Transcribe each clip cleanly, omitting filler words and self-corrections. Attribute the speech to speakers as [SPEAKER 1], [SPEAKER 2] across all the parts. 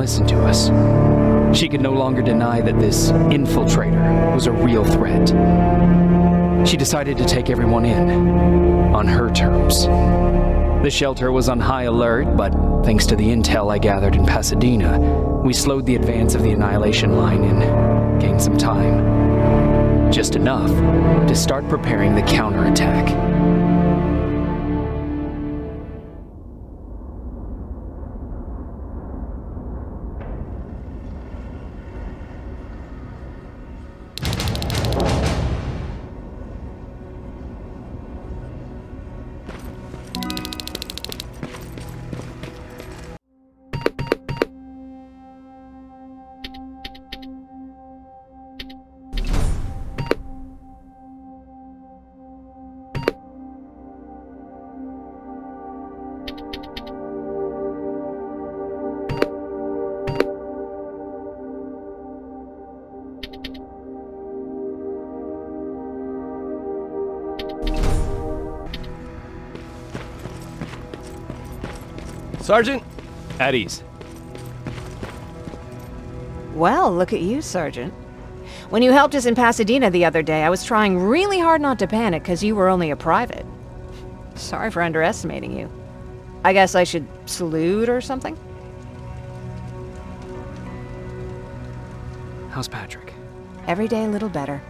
[SPEAKER 1] listen to us. She could no longer deny that this infiltrator was a real threat. She decided to take everyone in, on her terms. The shelter was on high alert, but thanks to the intel I gathered in Pasadena, we slowed the advance of the Annihilation Line and gained some time. Just enough to start preparing the counterattack.
[SPEAKER 2] Sergeant?
[SPEAKER 1] At ease.
[SPEAKER 3] Well, look at you, Sergeant. When you helped us in Pasadena the other day, I was trying really hard not to panic because you were only a private. Sorry for underestimating you. I guess I should salute or something?
[SPEAKER 1] How's Patrick?
[SPEAKER 3] Every day a little better.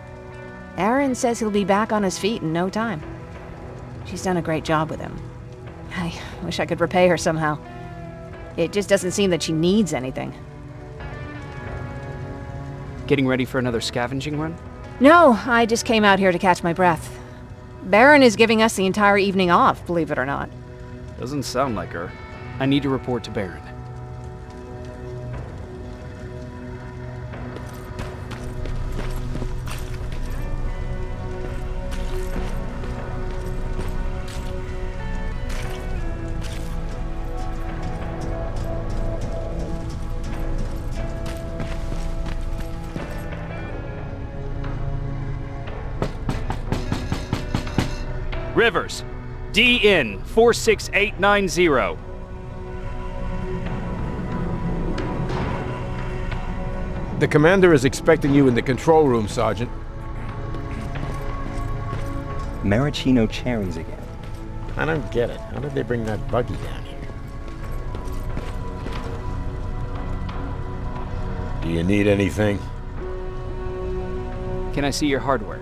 [SPEAKER 3] Aaron says he'll be back on his feet in no time. She's done a great job with him. I wish I could repay her somehow. It just doesn't seem that she needs anything.
[SPEAKER 1] Getting ready for another scavenging run?
[SPEAKER 3] No, I just came out here to catch my breath. Baron is giving us the entire evening off, believe it or not.
[SPEAKER 1] Doesn't sound like her. I need to report to Baron. Rivers, DN 46890.
[SPEAKER 2] The commander is expecting you in the control room, Sergeant.
[SPEAKER 4] Maraschino cherries again.
[SPEAKER 5] I don't get it. How did they bring that buggy down here? Do you need anything?
[SPEAKER 1] Can I see your hardware?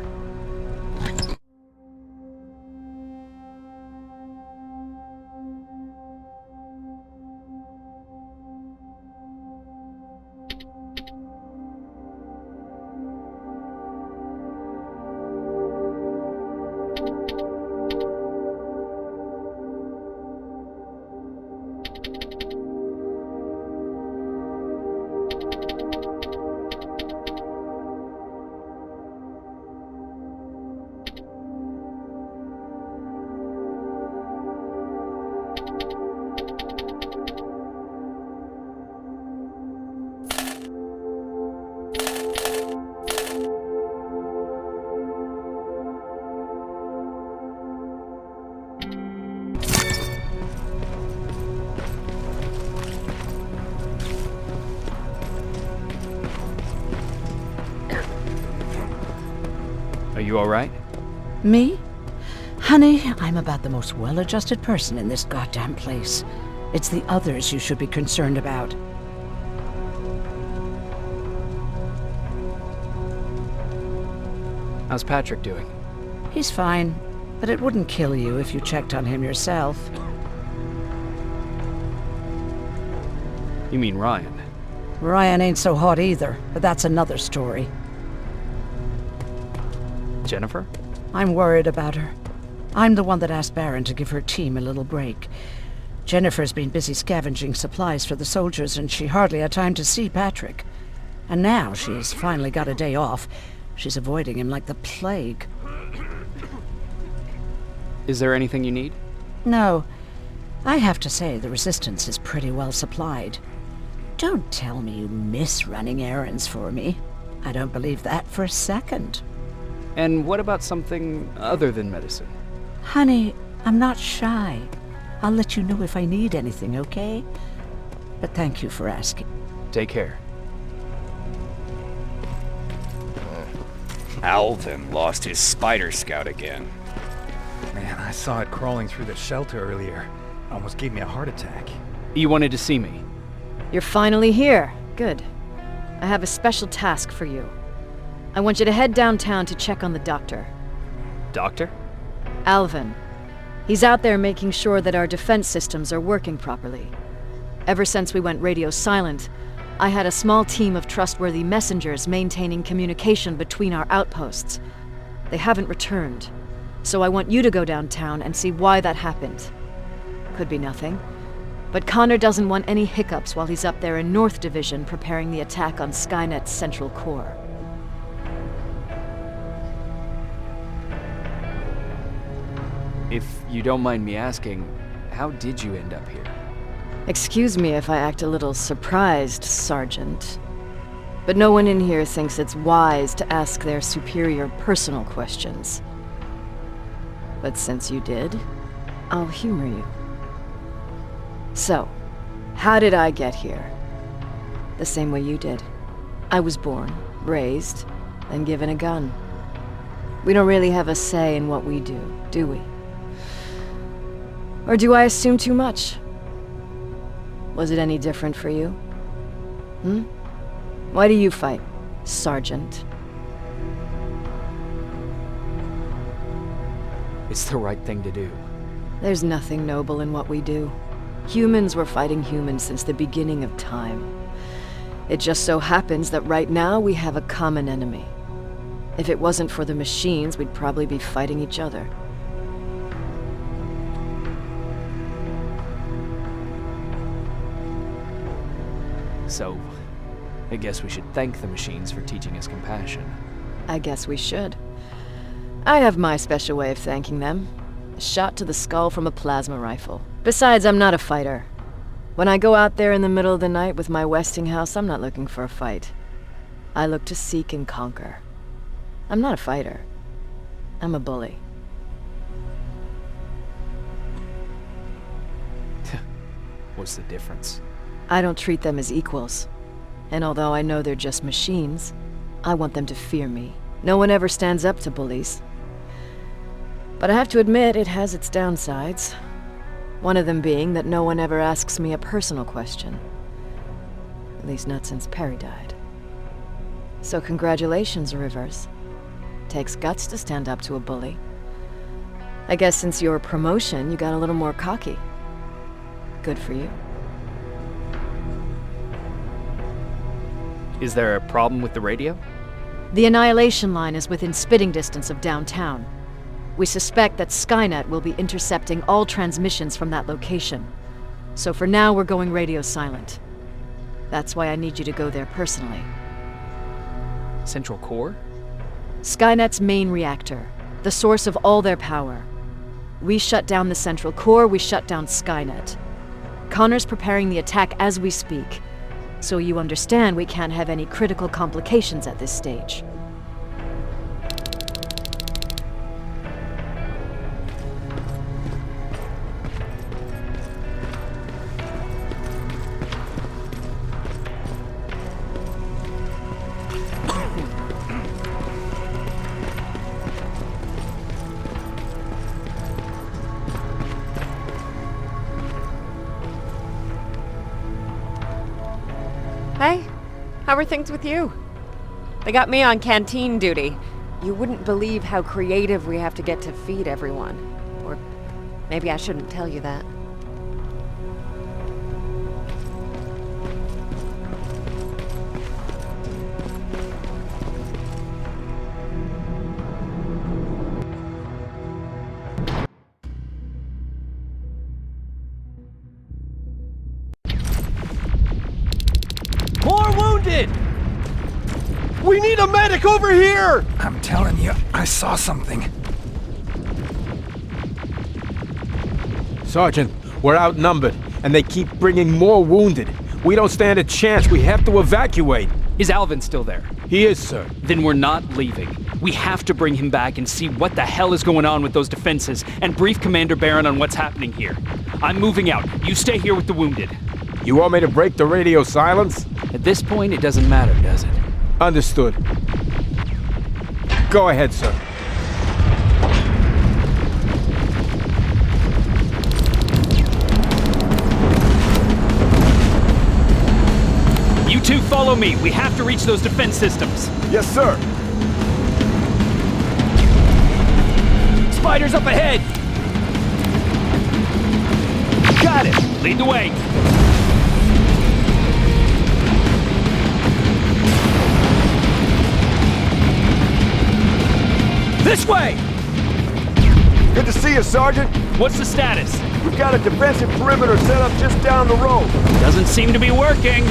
[SPEAKER 1] Are you all right?
[SPEAKER 6] Me? Honey, I'm about the most well-adjusted person in this goddamn place. It's the others you should be concerned about.
[SPEAKER 1] How's Patrick doing?
[SPEAKER 6] He's fine, but it wouldn't kill you if you checked on him yourself.
[SPEAKER 1] You mean Ryan?
[SPEAKER 6] Ryan ain't so hot either, but that's another story.
[SPEAKER 1] Jennifer?
[SPEAKER 6] I'm worried about her. I'm the one that asked Baron to give her team a little break. Jennifer's been busy scavenging supplies for the soldiers, and she hardly had time to see Patrick. And now she's finally got a day off. She's avoiding him like the plague.
[SPEAKER 1] Is there anything you need?
[SPEAKER 6] No. I have to say the Resistance is pretty well supplied. Don't tell me you miss running errands for me. I don't believe that for a second.
[SPEAKER 1] And what about something other than medicine?
[SPEAKER 6] Honey, I'm not shy. I'll let you know if I need anything, okay? But thank you for asking.
[SPEAKER 1] Take care.
[SPEAKER 7] Alvin lost his spider scout again.
[SPEAKER 8] Man, I saw it crawling through the shelter earlier. Almost gave me a heart attack.
[SPEAKER 1] You wanted to see me.
[SPEAKER 3] You're finally here. Good. I have a special task for you. I want you to head downtown to check on the doctor.
[SPEAKER 1] Doctor?
[SPEAKER 3] Alvin. He's out there making sure that our defense systems are working properly. Ever since we went radio silent, I had a small team of trustworthy messengers maintaining communication between our outposts. They haven't returned, so I want you to go downtown and see why that happened. Could be nothing, but Connor doesn't want any hiccups while he's up there in North Division preparing the attack on Skynet's central core.
[SPEAKER 1] If you don't mind me asking, how did you end up here?
[SPEAKER 3] Excuse me if I act a little surprised, Sergeant. But no one in here thinks it's wise to ask their superior personal questions. But since you did, I'll humor you. So, how did I get here? The same way you did. I was born, raised, and given a gun. We don't really have a say in what we do we? Or do I assume too much? Was it any different for you? Why do you fight, Sergeant?
[SPEAKER 1] It's the right thing to do.
[SPEAKER 3] There's nothing noble in what we do. Humans were fighting humans since the beginning of time. It just so happens that right now we have a common enemy. If it wasn't for the machines, we'd probably be fighting each other.
[SPEAKER 1] So, I guess we should thank the machines for teaching us compassion.
[SPEAKER 3] I guess we should. I have my special way of thanking them. A shot to the skull from a plasma rifle. Besides, I'm not a fighter. When I go out there in the middle of the night with my Westinghouse, I'm not looking for a fight. I look to seek and conquer. I'm not a fighter. I'm a bully.
[SPEAKER 1] What's the difference?
[SPEAKER 3] I don't treat them as equals. And although I know they're just machines, I want them to fear me. No one ever stands up to bullies. But I have to admit, it has its downsides. One of them being that no one ever asks me a personal question. At least not since Perry died. So congratulations, Rivers. Takes guts to stand up to a bully. I guess since your promotion, you got a little more cocky. Good for you.
[SPEAKER 1] Is there a problem with the radio?
[SPEAKER 3] The Annihilation Line is within spitting distance of downtown. We suspect that Skynet will be intercepting all transmissions from that location. So for now, we're going radio silent. That's why I need you to go there personally.
[SPEAKER 1] Central Core?
[SPEAKER 3] Skynet's main reactor, the source of all their power. We shut down the Central Core, we shut down Skynet. Connor's preparing the attack as we speak, so you understand we can't have any critical complications at this stage.
[SPEAKER 9] Hey, how are things with you? They got me on canteen duty. You wouldn't believe how creative we have to get to feed everyone. Or maybe I shouldn't tell you that.
[SPEAKER 2] More wounded! We need a medic over here!
[SPEAKER 8] I'm telling you, I saw something.
[SPEAKER 2] Sergeant, we're outnumbered, and they keep bringing more wounded. We don't stand a chance. We have to evacuate.
[SPEAKER 1] Is Alvin still there?
[SPEAKER 2] He is, sir.
[SPEAKER 1] Then we're not leaving. We have to bring him back and see what the hell is going on with those defenses and brief Commander Barron on what's happening here. I'm moving out. You stay here with the wounded.
[SPEAKER 2] You want me to break the radio silence?
[SPEAKER 1] At this point, it doesn't matter, does it?
[SPEAKER 2] Understood. Go ahead, sir.
[SPEAKER 1] You two follow me. We have to reach those defense systems.
[SPEAKER 2] Yes, sir.
[SPEAKER 1] Spiders up ahead! Got it! Lead the way! This way!
[SPEAKER 2] Good to see you, Sergeant.
[SPEAKER 1] What's the status?
[SPEAKER 2] We've got a defensive perimeter set up just down the road.
[SPEAKER 1] Doesn't seem to be working.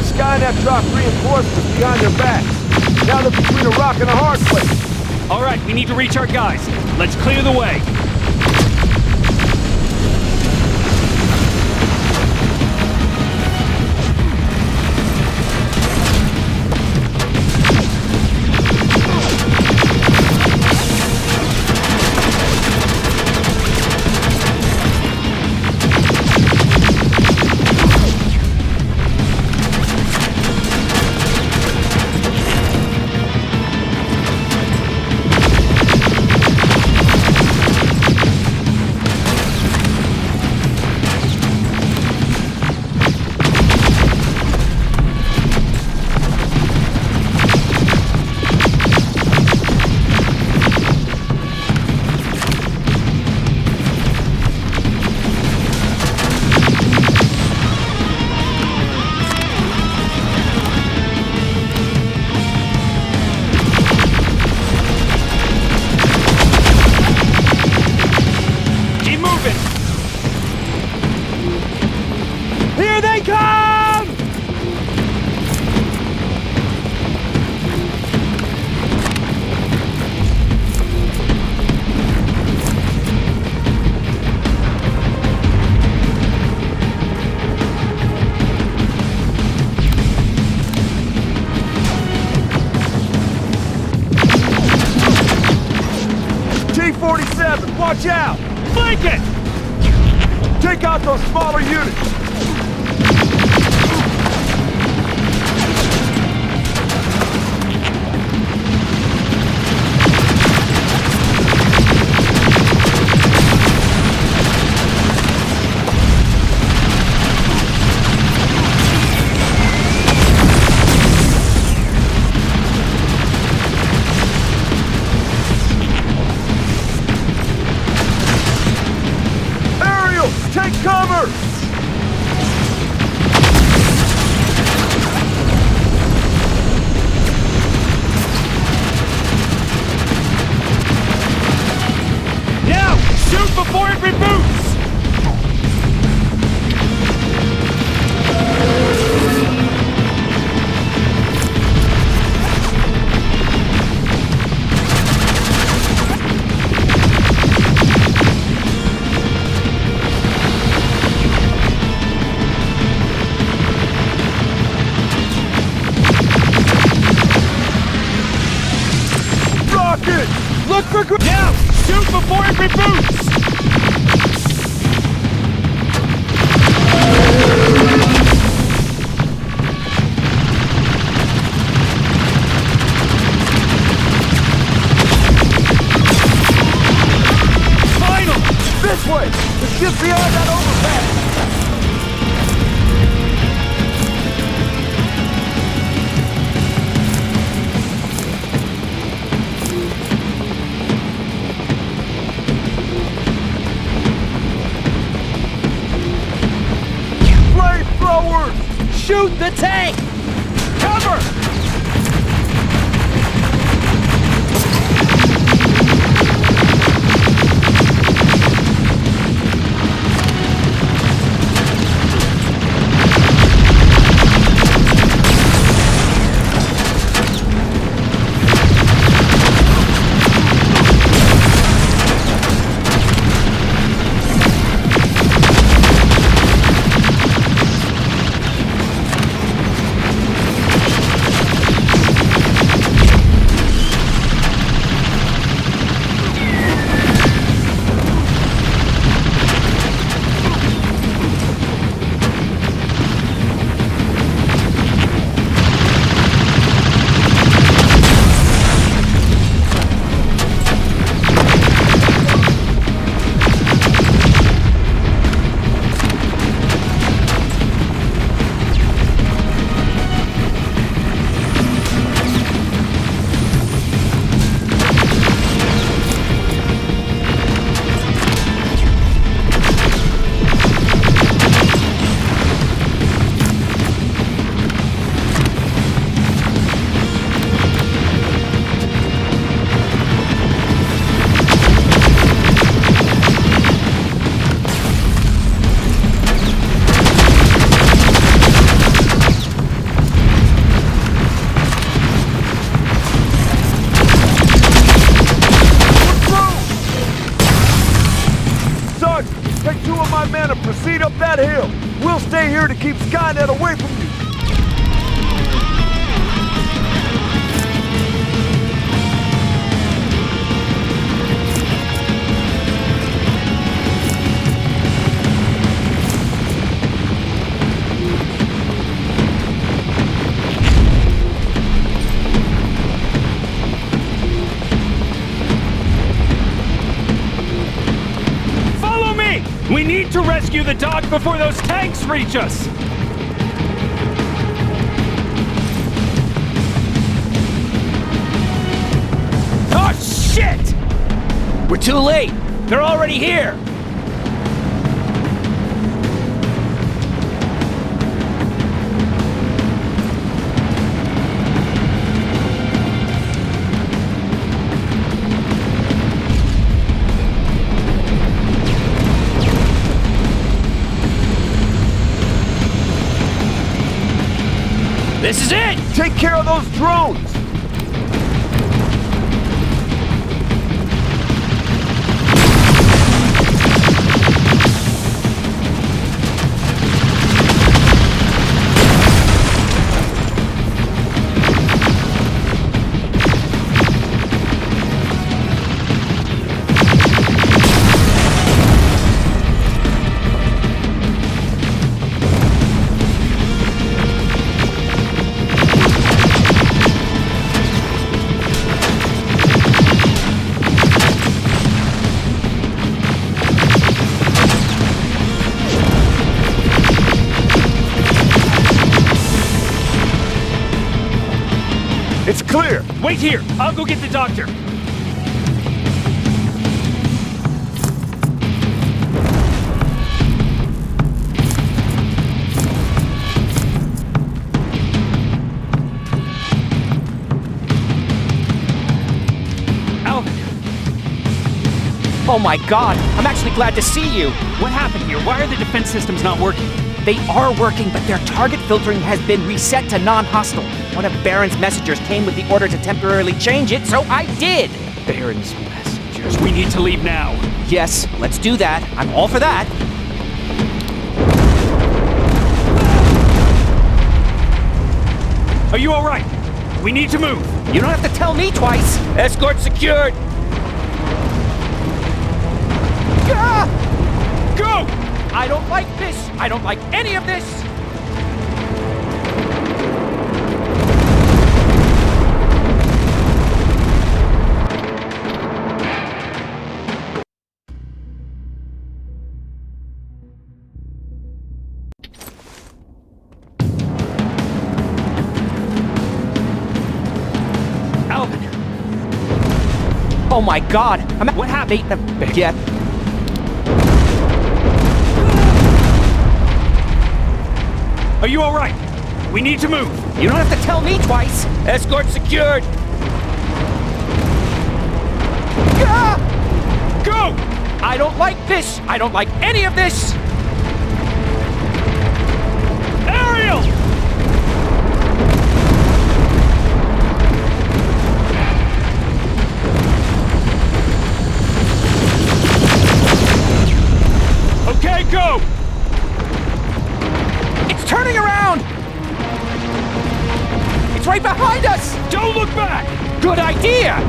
[SPEAKER 2] Skynet dropped reinforcements behind their backs. Now they're between a rock and a hard place.
[SPEAKER 1] All right, we need to reach our guys. Let's clear the way.
[SPEAKER 2] T-47, watch out!
[SPEAKER 1] Flank it!
[SPEAKER 2] Take out those smaller units! Take cover!
[SPEAKER 1] Now! Shoot before it reboots!
[SPEAKER 2] Look for...
[SPEAKER 1] Now! Shoot before it reboots! Final!
[SPEAKER 2] This way! It's just beyond that overpass!
[SPEAKER 1] Shoot the tank! Cover!
[SPEAKER 2] my men and proceed up that hill. We'll stay here to keep Skynet away from you.
[SPEAKER 1] We need to rescue the dog before those tanks reach us! Oh, shit! We're too late! They're already here! This is it!
[SPEAKER 2] Take care of those drones! It's clear!
[SPEAKER 1] Wait here! I'll go get the doctor! Alvin!
[SPEAKER 10] Oh my god, I'm actually glad to see you! What happened here? Why are the defense systems not working? They are working, but their target filtering has been reset to non-hostile. One of Baron's messengers came with the order to temporarily change it, so I did!
[SPEAKER 1] Baron's messengers. We need to leave now.
[SPEAKER 10] Yes, let's do that. I'm all for that.
[SPEAKER 1] Are you alright? We need to move.
[SPEAKER 10] You don't have to tell me twice.
[SPEAKER 1] Escort secured.
[SPEAKER 10] Ah!
[SPEAKER 1] Go!
[SPEAKER 10] I don't like this! I don't like any of this!
[SPEAKER 1] Alvin!
[SPEAKER 10] Oh my god! What happened? Yeah.
[SPEAKER 1] Are you alright? We need to move.
[SPEAKER 10] You don't have to tell me twice.
[SPEAKER 1] Escort secured.
[SPEAKER 10] Ah!
[SPEAKER 1] Go!
[SPEAKER 10] I don't like this. I don't like any of this.
[SPEAKER 1] Ariel! Okay, go!
[SPEAKER 10] It's turning around! It's right behind us!
[SPEAKER 1] Don't look back!
[SPEAKER 10] Good idea!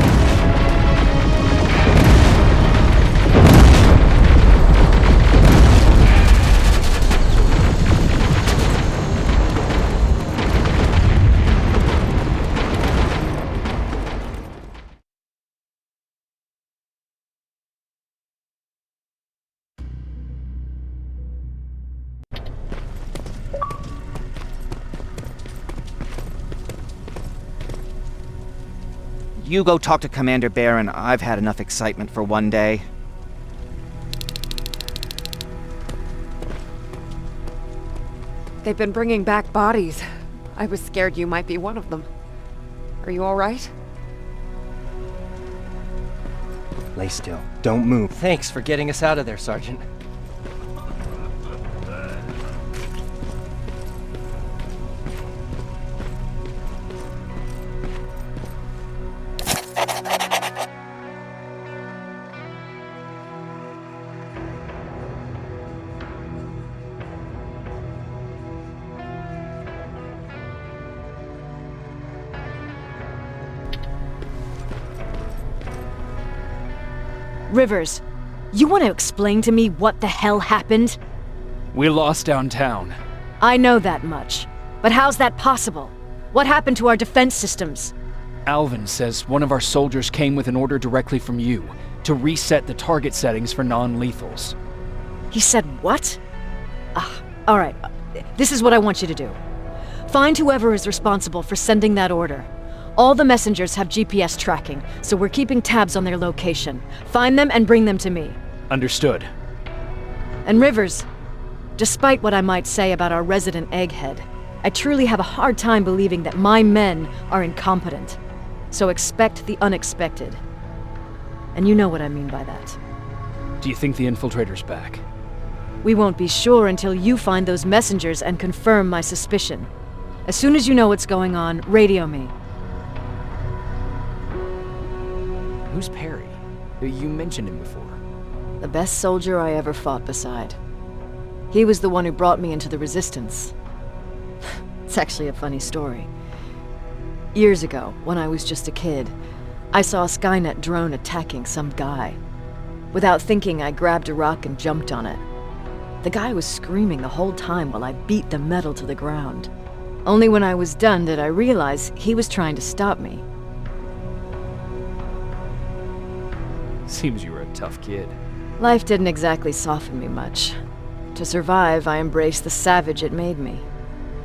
[SPEAKER 10] You go talk to Commander Baron. I've had enough excitement for one day.
[SPEAKER 9] They've been bringing back bodies. I was scared you might be one of them. Are you all right?
[SPEAKER 4] Lay still. Don't move.
[SPEAKER 10] Thanks for getting us out of there, Sergeant.
[SPEAKER 3] Rivers, you want to explain to me what the hell happened?
[SPEAKER 1] We lost downtown.
[SPEAKER 3] I know that much. But how's that possible? What happened to our defense systems?
[SPEAKER 1] Alvin says one of our soldiers came with an order directly from you to reset the target settings for non-lethals.
[SPEAKER 3] He said what? All right. This is what I want you to do. Find whoever is responsible for sending that order. All the messengers have GPS tracking, so we're keeping tabs on their location. Find them and bring them to me.
[SPEAKER 1] Understood.
[SPEAKER 3] And Rivers, despite what I might say about our resident egghead, I truly have a hard time believing that my men are incompetent. So expect the unexpected. And you know what I mean by that.
[SPEAKER 1] Do you think the infiltrator's back?
[SPEAKER 3] We won't be sure until you find those messengers and confirm my suspicion. As soon as you know what's going on, radio me.
[SPEAKER 1] Who's Perry? You mentioned him before.
[SPEAKER 3] The best soldier I ever fought beside. He was the one who brought me into the Resistance. It's actually a funny story. Years ago, when I was just a kid, I saw a Skynet drone attacking some guy. Without thinking, I grabbed a rock and jumped on it. The guy was screaming the whole time while I beat the metal to the ground. Only when I was done did I realize he was trying to stop me.
[SPEAKER 1] Seems you were a tough kid.
[SPEAKER 3] Life didn't exactly soften me much. To survive, I embraced the savage it made me.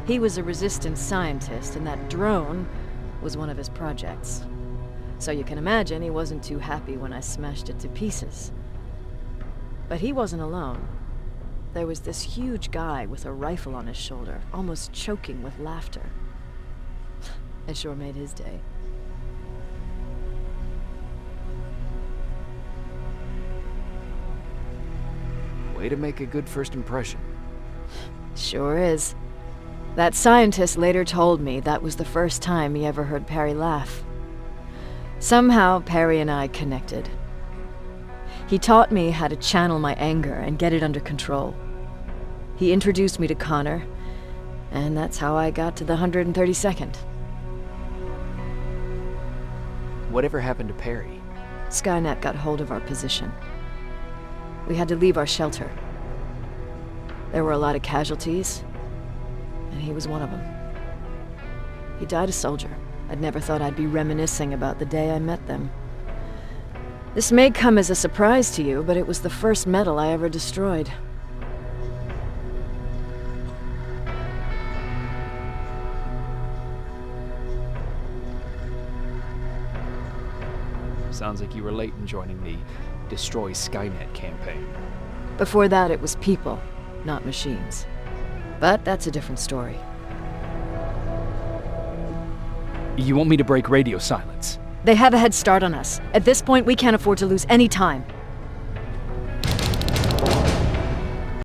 [SPEAKER 3] He was a Resistance scientist, and that drone was one of his projects. So you can imagine he wasn't too happy when I smashed it to pieces. But he wasn't alone. There was this huge guy with a rifle on his shoulder, almost choking with laughter. I sure made his day.
[SPEAKER 1] Way to make a good first impression.
[SPEAKER 3] Sure is. That scientist later told me that was the first time he ever heard Perry laugh. Somehow, Perry and I connected. He taught me how to channel my anger and get it under control. He introduced me to Connor, and that's how I got to the 132nd.
[SPEAKER 1] Whatever happened to Perry?
[SPEAKER 3] Skynet got hold of our position. We had to leave our shelter. There were a lot of casualties, and he was one of them. He died a soldier. I'd never thought I'd be reminiscing about the day I met them. This may come as a surprise to you, but it was the first metal I ever destroyed.
[SPEAKER 1] Sounds like you were late in joining the Destroy Skynet campaign.
[SPEAKER 3] Before that, it was people, not machines. But that's a different story.
[SPEAKER 1] You want me to break radio silence?
[SPEAKER 3] They have a head start on us. At this point, we can't afford to lose any time.